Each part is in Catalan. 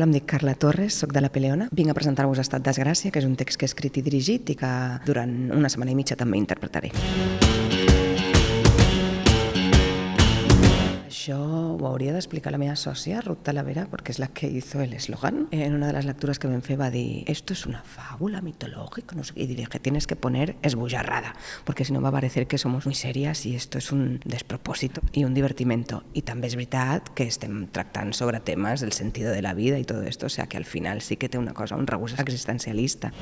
Hola, em dic Carla Torres, soc de La Peleona. Vinc a presentar-vos Estat Desgràcia, que és un text que he escrit i dirigit i que durant una setmana i mitja també interpretaré. Això ho hauria d'explicar la meva sòcia, Ruth Talavera, perquè és la que hizo el eslogan. En una de les lectures que vam fer va dir «Esto es una fábula mitológica», no sé, y diré que tienes que poner esbojarrada, porque si no va a parecer que somos muy serias y esto es un despropósito y un divertimento. I també és veritat que estem tractant sobre temes del sentido de la vida i tot esto, o sea que al final sí que té una cosa, un regust existencialista.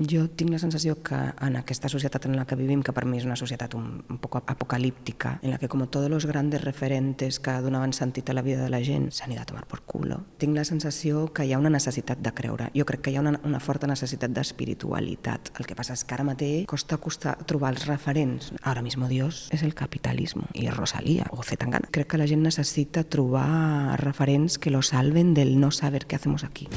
Jo tinc la sensació que en aquesta societat en la que vivim, que per mi és una societat un poc apocalíptica, en la que com tots els grans referentes que donaven sentit a la vida de la gent s'han ido a tomar por culo, tinc la sensació que hi ha una necessitat de creure. Jo crec que hi ha una forta necessitat d'espiritualitat. El que passa és que ara mateix costa trobar els referents. Ahora mismo Dios es el capitalismo i Rosalía o Zetangana. Crec que la gent necessita trobar referents que lo salven del no saber què hacemos aquí.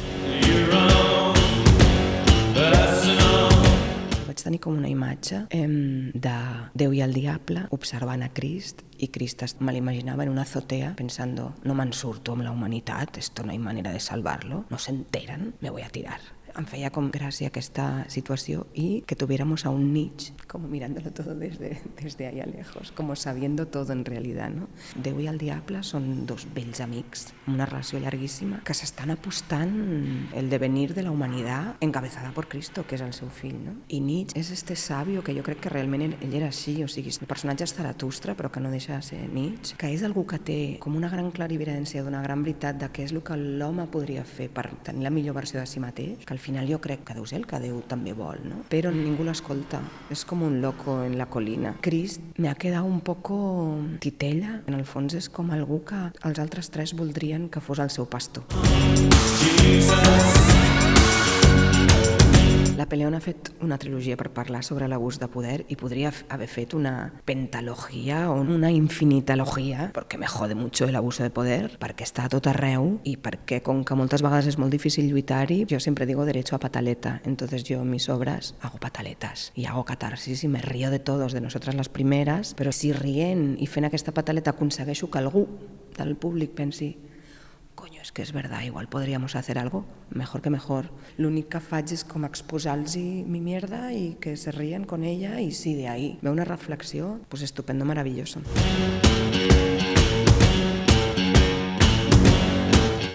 Vaig tenir com una imatge de Déu i el diable observant a Crist i Crist me l'imaginava en una azotea pensando no me'n surto amb la humanitat, esto no hay manera de salvarlo, no se enteran, me voy a tirar. Em feia com gràcia aquesta situació i que tuviéramos a un Nietzsche como mirándolo todo desde allá lejos, como sabiendo todo en realidad, ¿no? Déu i el diable són dos vells amics, una relació llarguíssima, que s'estan apostant el devenir de la humanitat encabezada por Cristo, que és el seu fill, no? I Nietzsche és este sabio que jo crec que realment ell era així, o sigui, el personatge és Zaratustra, però que no deixa de ser Nietzsche, que és algú que té com una gran clarividència d'una gran veritat de què és el que l'home podria fer per tenir la millor versió de si mateix, que al final jo crec que deu ser el que Déu també vol, ¿no? Però ningú l'escolta, és com un loco en la colina. Crist me ha quedat un poco titella, en el fons és com algú que els altres tres voldrien que fos el seu pastor. La Peleona ha fet una trilogia per parlar sobre l'abús de poder i podria haver fet una pentalogia o una infinitalogia, perquè me jode mucho el abuso de poder, perquè està a tot arreu i perquè, com que moltes vegades és molt difícil lluitar-hi, jo sempre digo derecho a pataleta. Entonces yo en mis obras hago pataletas y hago catarsis y me río de todos, de nosotras las primeras, però si rient i fent aquesta pataleta aconsegueixo que algú del públic pensi coño, es que es verdad, igual podríamos hacer algo, mejor que mejor. L'únic que faig és com exposar-los mi mierda i que se ríen con ella i sí, de ahí ve una reflexió, pues estupendo, maravilloso.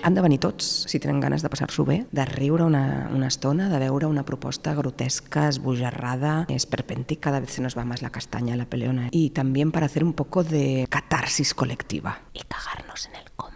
Han de venir tots, si tenen ganes de passar-s'ho bé, de riure una estona, de veure una proposta grotesca, esbojarrada, esperpèntic, cada vez se nos va más la castaña a La Peleona, y también para hacer un poco de catarsis colectiva y cagarnos en el cómo.